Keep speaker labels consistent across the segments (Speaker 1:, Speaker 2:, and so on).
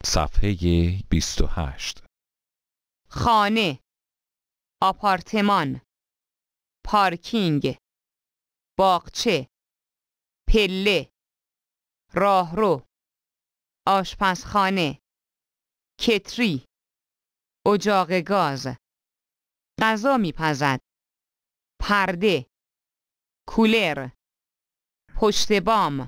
Speaker 1: صفحه 28.
Speaker 2: خانه، آپارتمان، parking, باغچه، Pele, راهرو، آشپزخانه، کتری، اجاق گاز، غذا میپزد، پرده، کولر، پشت بام۔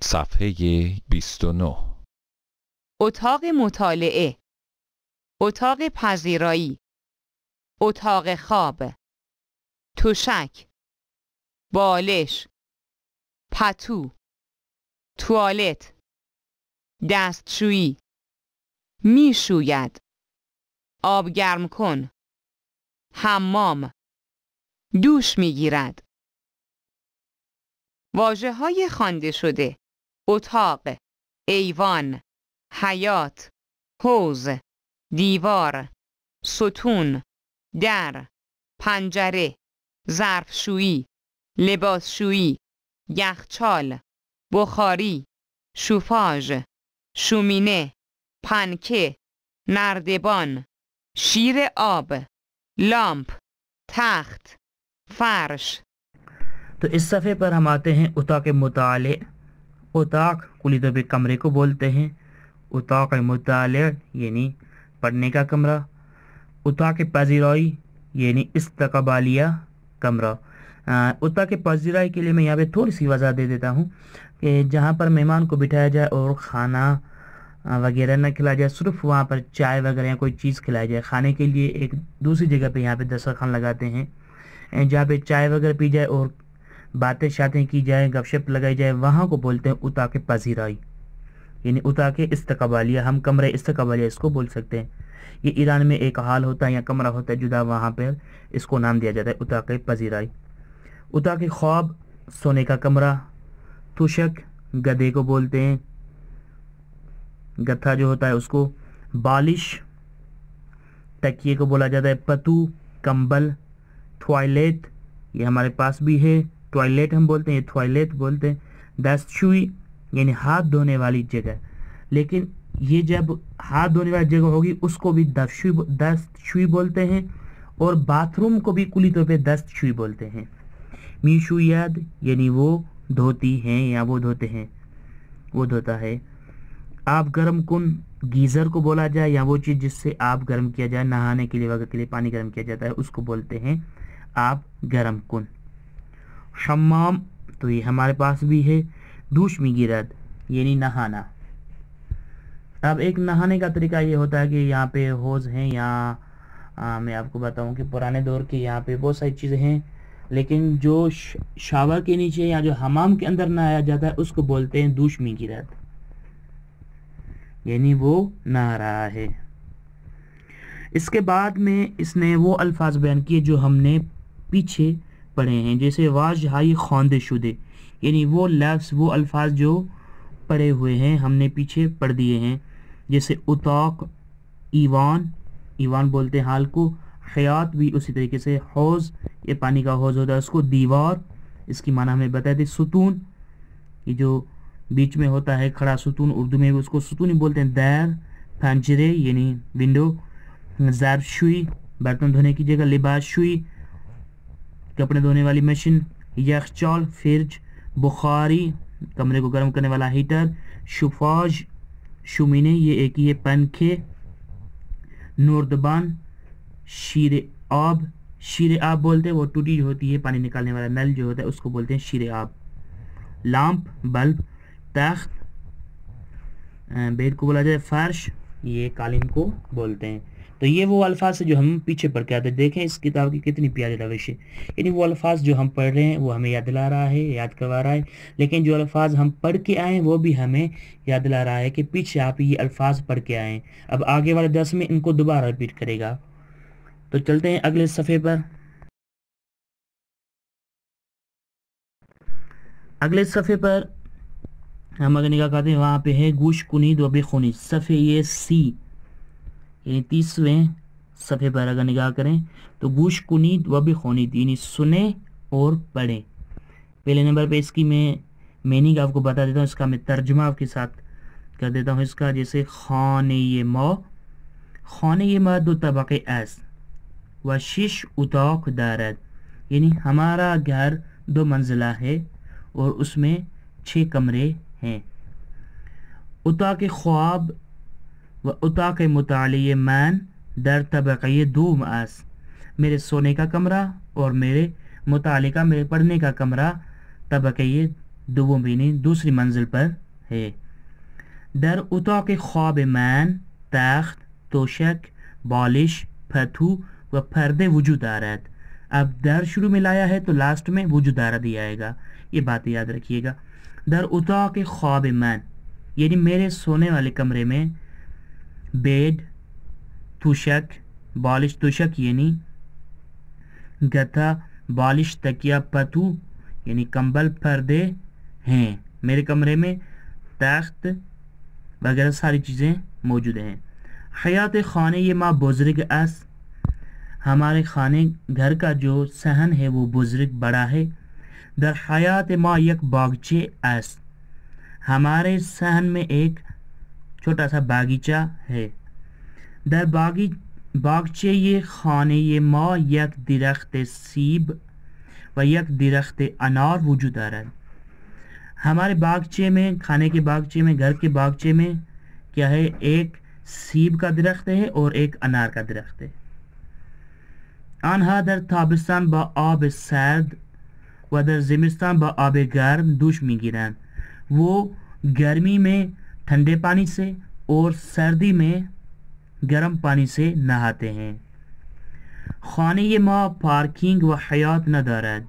Speaker 1: صفحه 29.
Speaker 2: اتاق مطالعه، اتاق پذیرایی، اتاق خواب، تشک، بالش، پتو، توالت، دستشویی، میشوید، آب گرم کن، حمام، دوش میگیرد. واژه‌های خوانده شده: اتاق، ایوان، حیاط، حوض، دیوار، ستون، در، پنجره، ظرفشویی، لباسشویی، یخچال، بخاری، شوفاژ، شومینه، پنکه، نردبان، شیر آب، لامپ، تخت، فرش.
Speaker 3: تو اس صفحے پر ہم آتے ہیں اتاق مطالعے۔ اتاق کلی طور پہ کمرے کو بولتے ہیں، اتاق مطالعہ یعنی پڑھنے کا کمرہ، اتاق پذیرائی یعنی استقبالیہ کمرہ۔ اتاق پذیرائی کے لیے میں یہاں پہ تھوڑی سی وضاحت دے دیتا ہوں۔ کہ جہاں پر مہمان کو بٹھایا جائے اور کھانا وغیرہ نہ کھلایا جائے، صرف وہاں پر چائے وغیرہ یا کوئی چیز کھلائی جائے. کھانے کے لیے ایک دوسری جگہ پہ یہاں پہ دسترخوان لگاتے ہیں جہاں پہ چائے وغیرہ پی جائے اور باتیں شاتیں کی جائیں، گپ شپ لگائی جائے، وہاں کو بولتے ہیں اتاق پذیرائی، یعنی اتاق استقبالیہ. ہم کمرے استقبالیہ اس کو بول سکتے ہیں. یہ ایران میں ایک حال ہوتا ہے یا کمرہ ہوتا ہے جدا، وہاں پر اس کو نام دیا جاتا ہے اتاق پذیرائی. اتاق خواب سونے کا کمرہ، توشک گدے کو بولتے ہیں، گتھا جو ہوتا ہے اس کو، بالش تکیے کو بولا جاتا ہے، پتو کمبل، ٹوائلیٹ یہ ہمارے پاس بھی ہے، ٹوائلیٹ ہم بولتے ہیں، یہ ٹوائلیٹ بولتے ہیں. دستشوئی یعنی ہاتھ دھونے والی جگہ، لیکن یہ جب ہاتھ دھونے والی جگہ ہوگی اس کو بھی دستشوئی بولتے ہیں، اور باتھ روم کو بھی کلی طور پہ دستشوئی بولتے ہیں. میشویاد یعنی وہ دھوتی ہیں یا وہ دھوتے ہیں، وہ دھوتا ہے. آب گرم کن گیزر کو بولا جائے یا وہ چیز جس سے آب گرم کیا جائے، نہانے کے لیے وغیرہ کے لیے پانی گرم کیا جاتا ہے، اس کو بولتے ہیں آب گرم کن. شمام تو یہ ہمارے پاس بھی ہے، دوش میگیرد یعنی نہانا. اب ایک نہانے کا طریقہ یہ ہوتا ہے کہ یہاں پہ حوض ہیں، یا میں آپ کو بتاؤں کہ پرانے دور کے یہاں پہ بہت ساری چیزیں ہیں، لیکن جو شاور کے نیچے یا جو حمام کے اندر نہایا جاتا ہے اس کو بولتے ہیں دوش میگیرد، یعنی وہ نہا رہا ہے. اس کے بعد میں اس نے وہ الفاظ بیان کیے جو ہم نے پیچھے پڑھے ہیں، جیسے واج ہائی خواندے شدے، یعنی وہ لفظ وہ الفاظ جو پڑھے ہوئے ہیں ہم نے پیچھے پڑھ دیے ہیں، جیسے اتاق، ایوان، ایوان بولتے ہیں حال کو، حیات بھی اسی طریقے سے، حوض یہ پانی کا حوض ہوتا ہے اس کو، دیوار اس کی معنی ہمیں بتائے تھے، ستون یہ جو بیچ میں ہوتا ہے کھڑا ستون، اردو میں اس کو ستون ہی بولتے ہیں، دیر پنجرے یعنی ونڈو، ظرفشوئی برتن دھونے کی جگہ، لباس شوئی کپڑے دھونے والی مشین، یخچال فریج، بخاری کمرے کو گرم کرنے والا ہیٹر، شفاج شومینے یہ ایک ہی ہے پنکھے، نوردبان شیر آب، شیر آب بولتے ہیں وہ ٹوٹی جو ہوتی ہے پانی نکالنے والا نل جو ہوتا ہے اس کو بولتے ہیں شیر آب، لامپ بلب، تخت بیڈ کو بولا جائے، فرش یہ قالین کو بولتے ہیں. تو یہ وہ الفاظ جو ہم پیچھے پڑھ کے آتے ہیں. دیکھیں اس کتاب کی کتنی پیاری روش ہے، یعنی وہ الفاظ جو ہم پڑھ رہے ہیں وہ ہمیں یاد دلا رہا ہے، یاد کروا رہا ہے، لیکن جو الفاظ ہم پڑھ کے آئے ہیں وہ بھی ہمیں یاد دلا رہا ہے کہ پیچھے آپ یہ الفاظ پڑھ کے آئے ہیں، اب آگے والے درس میں ان کو دوبارہ ریپیٹ کرے گا. تو چلتے ہیں اگلے صفحے پر. اگلے صفحے پر ہم اگر نگاہ کرتے ہیں وہاں پہ ہے گوش کنید و بخونید، صفحے یہ سی یعنی 30ویں صفحے پر اگر نگاہ کریں تو گوش کنید و بخونید یعنی سنیں اور پڑھیں. پہلے نمبر پہ اس کی میں میننگ آپ کو بتا دیتا ہوں، اس کا میں ترجمہ آپ کے ساتھ کر دیتا ہوں اس کا. جیسے خانه ما، خانه ما 2 طبقه است و 6 اتاق دارد، یعنی ہمارا گھر 2 منزلہ ہے اور اس میں 6 کمرے ہیں. اتاق خواب و اتاق مطالعه من در طبقه دوم است، میرے سونے کا کمرہ اور میرے مطالعے کا، میرے پڑھنے کا کمرہ طبقه دوم یعنی دوسری منزل پر ہے. در اتاق خواب من تخت، توشک، بالش، پتو و پردے وجود دارد. اب در شروع میں لایا ہے تو لاسٹ میں وجود دارد ہی آئے گا، یہ بات یاد رکھیے گا. در اتاق خواب من یعنی میرے سونے والے کمرے میں بیڈ، توشک، بالش توشک یعنی گتھا، بالش تکیا، پتو یعنی کمبل، پردے ہیں. میرے کمرے میں تخت وغیرہ ساری چیزیں موجود ہیں. حیات خانه یہ ما بزرگ است، ہمارے خانے گھر کا جو صحن ہے وہ بزرگ بڑا ہے. در حیات ما یک باغچه است، ہمارے صحن میں ایک چھوٹا سا باغیچہ ہے. در باغچه یہ خانه ما یک درخت سیب و یک درخت انار وجود دارد. ہمارے باغچے میں، کھانے کے باغچے میں، گھر کے باغچے میں کیا ہے؟ ایک سیب کا درخت ہے اور ایک انار کا درخت ہے. آنها در تابستان با آب سرد و در زمستان با آب گرم دوش میگیرند. وہ گرمی میں ٹھنڈے پانی سے اور سردی میں گرم پانی سے نہاتے ہیں. خانه ما پارکینگ و حیات ندارد.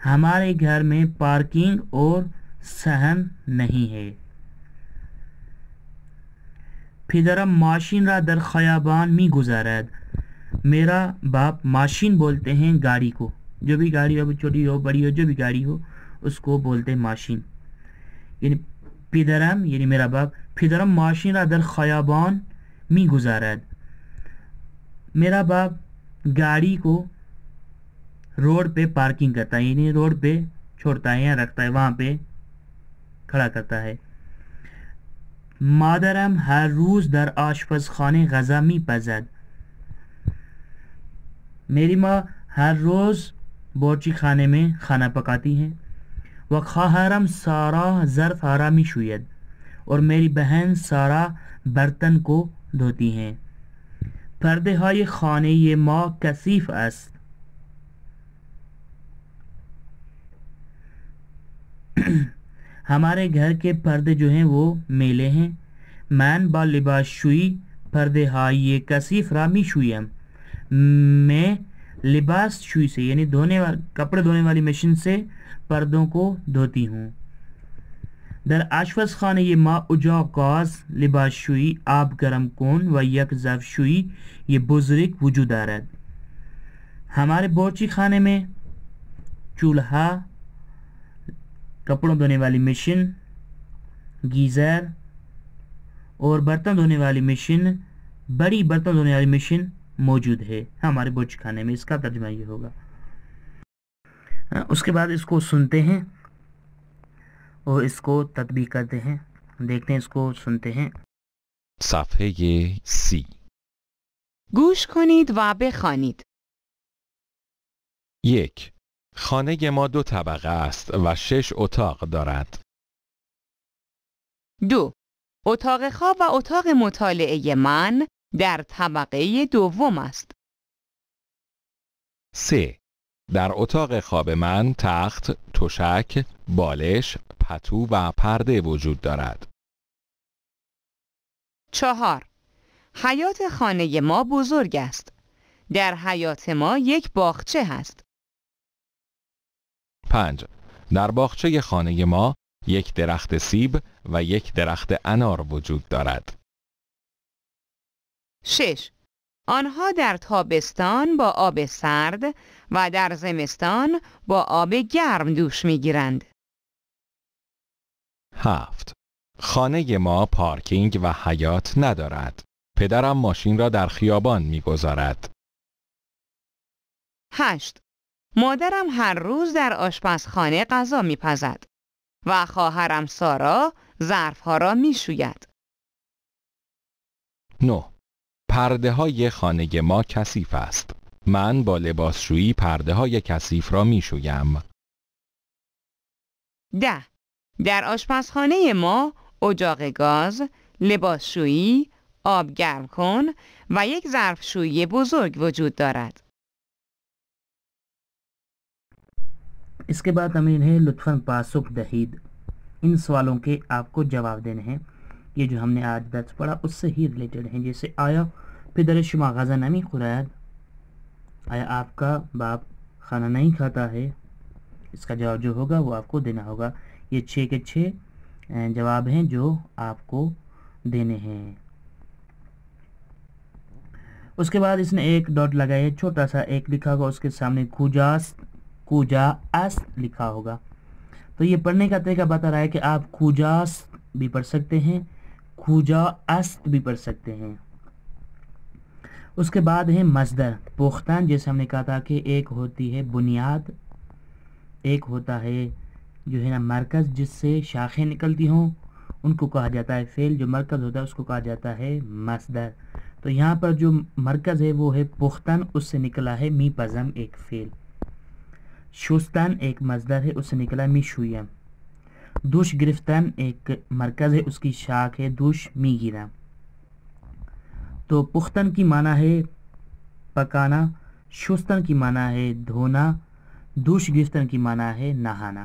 Speaker 3: ہمارے گھر میں پارکنگ اور صحن نہیں ہے. پدرم ماشین را در خیابان می گذارد. میرا باپ ماشین بولتے ہیں گاڑی کو، جو بھی گاڑی ہو، چھوٹی ہو بڑی ہو، جو بھی گاڑی ہو اس کو بولتے ہیں ماشین. یعنی پدرم یعنی میرا باپ، پدرم ماشین را در خیابان می گذارد. میرا باپ گاڑی کو روڈ پہ پارکنگ کرتا ہے، یعنی روڈ پہ چھوڑتا ہے یا رکھتا ہے، وہاں پہ کھڑا کرتا ہے. مادرم ہر روز در آشپزخانه غذا می پزد. میری ماں ہر روز باورچی خانے میں کھانا پکاتی ہیں. و خواهرم سارا ظرف ہارا می شوید. اور میری بہن سارا برتن کو دھوتی ہیں. پرده های خانه ما کثیف است. ہمارے گھر کے پردے جو ہیں وہ میلے ہیں. من با لباس شویی پرده های کثیف را می شویم. میں لباس شویی سے یعنی کپڑے دھونے والی مشین سے پردوں کو دھوتی ہوں. در آشپزخانه ما اجاق گاز، لباس شویی، آب گرم کن و یک ظرف شویی یہ بزرگ وجود دارد. ہمارے باورچی خانے میں چولہا، کپڑوں دھونے والی مشین، گیزر اور برتن دھونے والی مشین، بڑی برتن دھونے والی مشین موجود ہے ہمارے باورچی خانے میں. اس کا ترجمہ یہ ہوگا. اس کے بعد اس کو سنتے ہیں اور اس کو تطبیق کرتے ہیں. دیکھتے ہیں، اس کو سنتے ہیں.
Speaker 1: صفحه 30.
Speaker 2: گوش کنید و بخوانید.
Speaker 1: 1. خانه ما 2 طبقه است و 6 اتاق دارد.
Speaker 2: 2. اتاق خواب و اتاق مطالعه من در طبقه دوم است.
Speaker 1: 3. در اتاق خواب من تخت، تشک، بالش، پتو و پرده وجود دارد.
Speaker 2: 4. حیاط خانه ما بزرگ است. در حیاط ما یک باغچه هست.
Speaker 1: 5. در باغچه خانه ما 1 درخت سیب و 1 درخت انار وجود دارد.
Speaker 2: 6. آنها در تابستان با آب سرد و در زمستان با آب گرم دوش می‌گیرند.
Speaker 1: 7. خانه ما پارکینگ و حیاط ندارد. پدرم ماشین را در خیابان می‌گذارد.
Speaker 2: 8. مادرم هر روز در آشپزخانه غذا می‌پزد و خواهرم سارا ظرف‌ها را می‌شوید.
Speaker 1: 9. پرده های خانه ما کثیف است. من با لباسشویی پرده های کثیف را می شویم.
Speaker 2: 10. در آشپزخانه ما اجاق گاز، لباسشویی، آب گرم کن و یک ظرفشویی بزرگ وجود دارد.
Speaker 3: اس کے بعد ہمیں انہیں لطفاً پاسخ دہید. ان سوالوں کے آپ کو جواب دینے ہیں. یہ جو ہم نے آج درس پڑھا اس سے ہی ریلیٹڈ ہیں. جیسے آیا پدر شما غذا نمی خورد، آیا آپ کا باپ کھانا نہیں کھاتا ہے؟ اس کا جواب جو ہوگا وہ آپ کو دینا ہوگا. یہ 6 کے 6 جواب ہیں جو آپ کو دینے ہیں. اس کے بعد اس نے ایک ڈاٹ لگایا، چھوٹا سا ایک لکھا ہوگا، اس کے سامنے کوجا است لکھا ہوگا. تو یہ پڑھنے کا طریقہ بتا رہا ہے کہ آپ کوجاست بھی پڑھ سکتے ہیں، کوجا است بھی پڑھ سکتے ہیں. اس کے بعد ہے مصدر پختن. جیسے ہم نے کہا تھا کہ ایک ہوتی ہے بنیاد، ایک ہوتا ہے جو ہے نا مرکز جس سے شاخیں نکلتی ہوں، ان کو کہا جاتا ہے فعل. جو مرکز ہوتا ہے اس کو کہا جاتا ہے مصدر. تو یہاں پر جو مرکز ہے وہ ہے پختن، اس سے نکلا ہے می پزم ایک فعل. شستن ایک مصدر ہے، اس سے نکلا می شویم. دوش گرفتن ایک مرکز ہے، اس کی شاخ ہے دوش می گیرم. تو پختن کی معنی ہے پکانا، شستن کی معنی ہے دھونا، دوش گرفتن کی معنی ہے نہانا.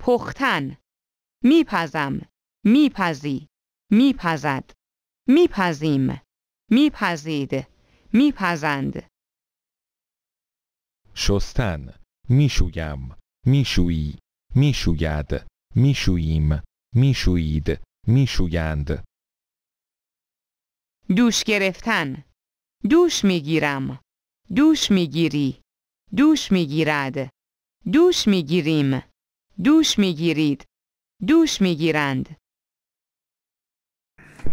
Speaker 2: پختن میپزم میپزی میپزد میپزیم میپزید میپزند.
Speaker 1: شستن میشویم میشویی میشوید میشوییم میشویید میشویند.
Speaker 2: دوش گرفتن دوش میگیرم دوش میگیری دوش میگیرد دوش میگیریم دوش میگیرید دوش میگیرند.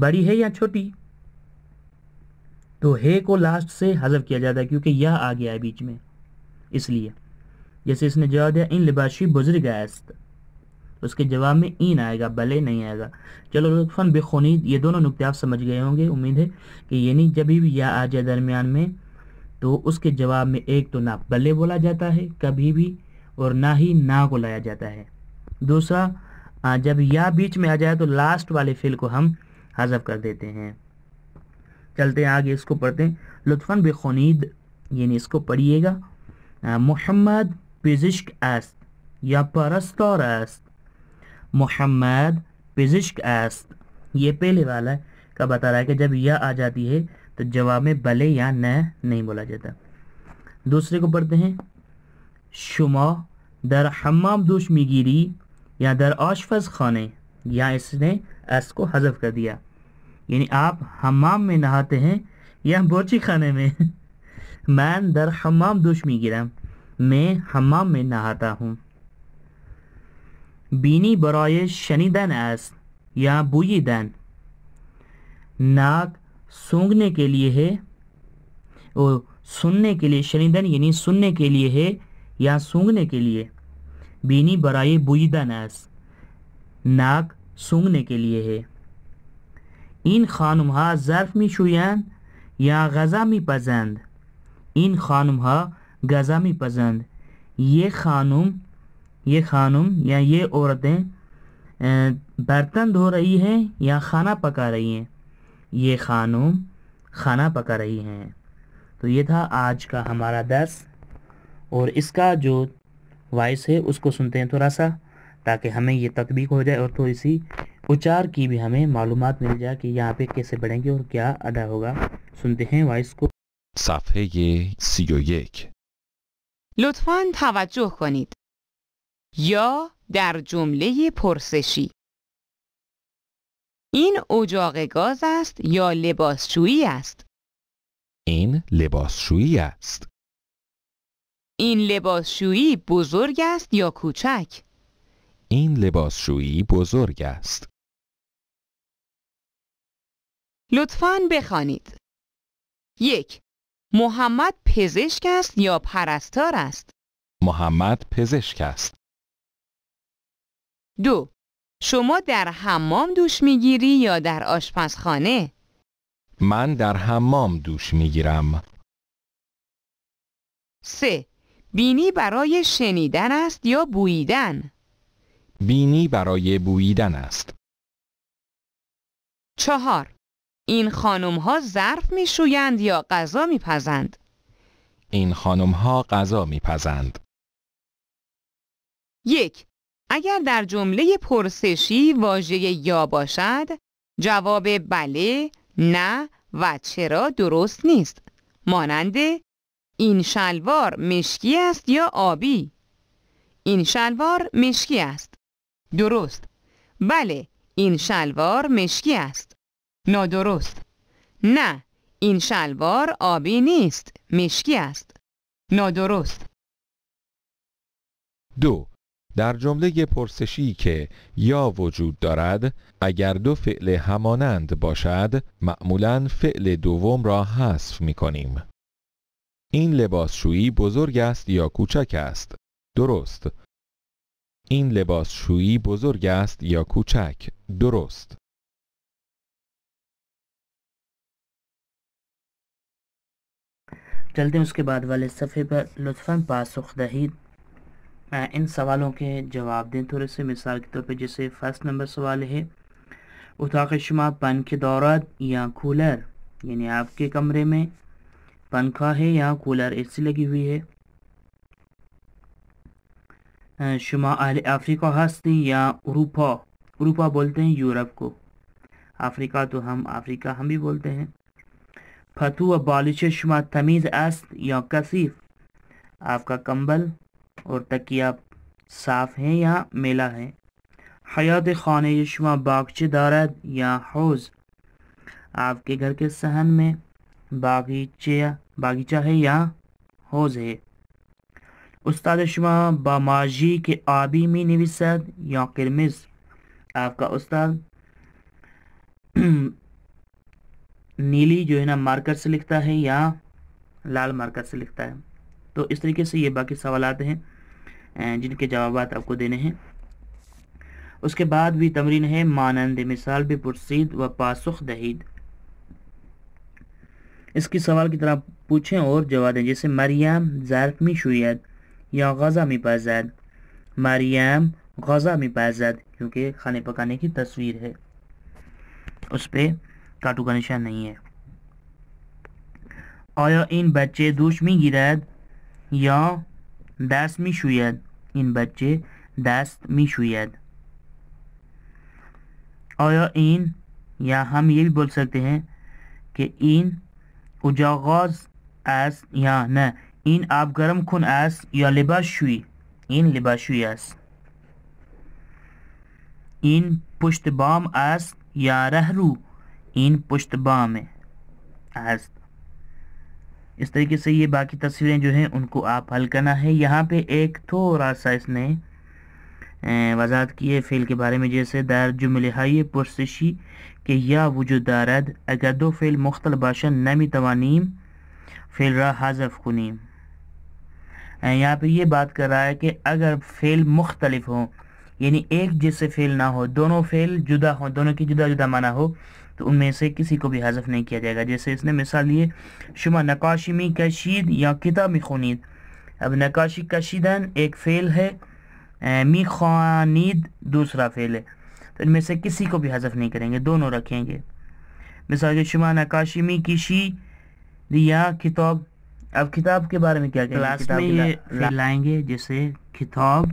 Speaker 3: بڑی ہے یا چھوٹی؟ تو ہے کو لاسٹ سے حذف کیا جاتا ہے کیونکہ یا آ گیا ہے بیچ میں، اس لیے جیسے اس نے جواب دیا ان لباشی بزرگ است، اس کے جواب میں این آئے گا، بلے نہیں آئے گا۔ چلو لطفاً بخونید، یہ دونوں نقطے آپ سمجھ گئے ہوں گے امید ہے کہ یعنی جب بھی یا آ جائے درمیان میں تو اس کے جواب میں ایک تو نہ بلے بولا جاتا ہے کبھی بھی اور نہ ہی نا کو لایا جاتا ہے، دوسرا جب یا بیچ میں آ جائے تو لاسٹ والے فعل کو ہم حذف کر دیتے ہیں۔ چلتے ہیں آگے، اس کو پڑھتے ہیں لطفاً بخونید، یعنی اس کو پڑھیے گا۔ محمد پزشک است یا پرستار است، محمد پزشک است، یہ پہلے والا ہے کا بتا رہا ہے کہ جب یا آ جاتی ہے تو جواب میں بلے یا نہ نہیں بولا جاتا۔ دوسرے کو پڑھتے ہیں شما در حمام دوش میگیری یا در آشپز خانے، یا اس نے اس کو حذف کر دیا، یعنی آپ حمام میں نہاتے ہیں یا بورچی خانے میں؟ من در حمام دوش میگیرم، میں حمام میں نہاتا ہوں۔ بینی برای شنیدن است یا بوییدن، ناک سونگھنے کے لیے ہے اور سننے کے لیے، شنیدن یعنی سننے کے لیے ہے یا سونگھنے کے لیے، بینی برای بوییدن است، ناک سونگھنے کے لیے ہے۔ این خانم ها ظرف می شویند یا غذا می پزند، این خانم ها غذا می پزند، یہ خانم یا یہ عورتیں برتن دھو رہی ہیں یا کھانا پکا رہی ہیں، یہ خانم کھانا پکا رہی ہیں۔ تو یہ تھا آج کا ہمارا درس، اور اس کا جو وائس ہے اس کو سنتے ہیں تھوڑا سا تاکہ ہمیں یہ تطبیق ہو جائے اور تھوڑی سی اچار کی بھی ہمیں معلومات مل جائے کہ یہاں پہ کیسے پڑھیں گے اور کیا ادا ہوگا۔ سنتے ہیں وائس کو۔
Speaker 1: صفحه 31.
Speaker 2: لطفاً توجه کنید. یا در جمله پرسشی. این اجاق گاز است یا لباسشویی است؟
Speaker 1: این لباسشویی است.
Speaker 2: این لباسشویی بزرگ است یا کوچک؟
Speaker 1: این لباسشویی بزرگ است.
Speaker 2: لطفاً بخوانید. 1. محمد پزشک است یا پرستار است؟
Speaker 1: محمد پزشک است.
Speaker 2: 2. شما در حمام دوش میگیری یا در آشپزخانه؟
Speaker 1: من در حمام دوش میگیرم.
Speaker 2: 3. بینی برای شنیدن است یا بوییدن؟
Speaker 1: بینی برای بوییدن است.
Speaker 2: 4. این خانم ها ظرف می شویند یا غذا می پزند؟
Speaker 1: این خانم ها غذا میپزند.
Speaker 2: 1. اگر در جمله پرسشی واژه یا باشد، جواب بله، نه و چرا درست نیست. مانند این شلوار مشکی است یا آبی؟ این شلوار مشکی است. درست. بله، این شلوار مشکی است. نادرست. نه، این شلوار آبی نیست، مشکی است. نادرست.
Speaker 1: 2. در جمله پرسشی که یا وجود دارد، اگر دو فعل همانند باشد، معمولاً فعل دوم را حذف می‌کنیم. این لباسشویی بزرگ است یا کوچک است؟ درست. این لباسشویی بزرگ است یا کوچک؟ درست.
Speaker 3: چلتے ہیں اس کے بعد والے صفحے پر، لطفاً پاسخ دہید، ان سوالوں کے جواب دیں تھوڑے سے۔ مثال کے طور پہ جیسے فرسٹ نمبر سوال ہے، اتاق شما پنکھ دارد یا کولر، یعنی آپ کے کمرے میں پنکھا ہے یا کولر اے سی لگی ہوئی ہے۔ شما اہل افریقہ ہستی یا اروپا، اروپا بولتے ہیں یورپ کو، افریقہ تو ہم افریقہ ہم بھی بولتے ہیں۔ پتو و بالش شما تمیز است یا کثیف، آپ کا کمبل اور تکیہ صاف ہیں یا میلا ہے۔ حیات خانه شما باغچه دارد یا حوض، آپ کے گھر کے صحن میں باغیچہ ہے یا حوض ہے۔ استاد شما با ماژی کے آبی می نویسد یا قرمز، آپ کا استاد نیلی جو ہے نا مارکر سے لکھتا ہے یا لال مارکر سے لکھتا ہے. تو اس طریقے سے یہ باقی سوالات ہیں جن کے جوابات آپ کو دینے ہیں. اس کے بعد بھی تمرین ہے مانند مثال بھی پرسید و پاسخ دہید. اس کی سوال کی طرح پوچھیں اور جواب دیں. جیسے مریم ظرف می شوید یا غذا می پزد. مریم غذا می پزد کیونکہ کھانے پکانے کی تصویر ہے, اس پہ کاٹو کا نشان نہیں ہے. آیا این بچے دوش می گیرد یا دست می شوید. این بچے دست می شوید. آیا این, یا ہم یہ بھی بول سکتے ہیں کہ این اجاغاز است یا نه. این آب گرم کن است یا لباس شوی. این لباس شوی است. این پشت بام است یا رهرو. این پشت بام است. اس طریقے سے یہ باقی تصویریں جو ہیں ان کو آپ حل کرنا ہے. یہاں پہ ایک تھوڑا سا اس نے وضاحت کی ہے فعل کے بارے میں. جیسے در جمله های پرسشی که یا وجود دارد اگر دو فعل مختلف باشند نمیتوانیم فعل را حذف کنیم. یہاں پہ یہ بات کر رہا ہے کہ اگر فعل مختلف ہوں یعنی ایک جیسے فعل نہ ہو, دونوں فعل جدا ہوں, دونوں کی جدا جدا معنی ہو, تو ان میں سے کسی کو بھی حذف نہیں کیا جائے گا. جیسے اس نے مثال لیے شما نقاشی می کشید یا کتاب می خونید. اب نقاشی کشیدن ایک فعل ہے, می خوانید دوسرا فعل ہے, تو ان میں سے کسی کو بھی حذف نہیں کریں گے, دونوں رکھیں گے. مثال کے شما نقاشی می کشید یا کتاب. اب کتاب کے بارے میں کیا کہیں گے؟ کلاس میں یہ فعل لائیں گے جیسے کتاب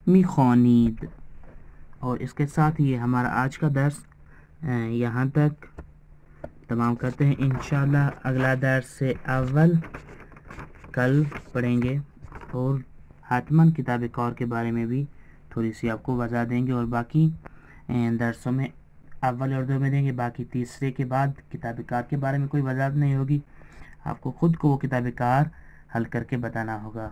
Speaker 3: می خوانید. اور اس کے ساتھ یہ ہمارا آج کا درس یہاں تک تمام کرتے ہیں. انشاءاللہ اگلا درس سے اول کل پڑھیں گے اور حتماً کتاب کار کے بارے میں بھی تھوڑی سی آپ کو وضاحت دیں گے, اور باقی درسوں میں اول اردو میں دیں گے. باقی تیسرے کے بعد کتاب کار کے بارے میں کوئی وضاحت نہیں ہوگی, آپ کو خود کو وہ کتاب کار حل کر کے بتانا ہوگا.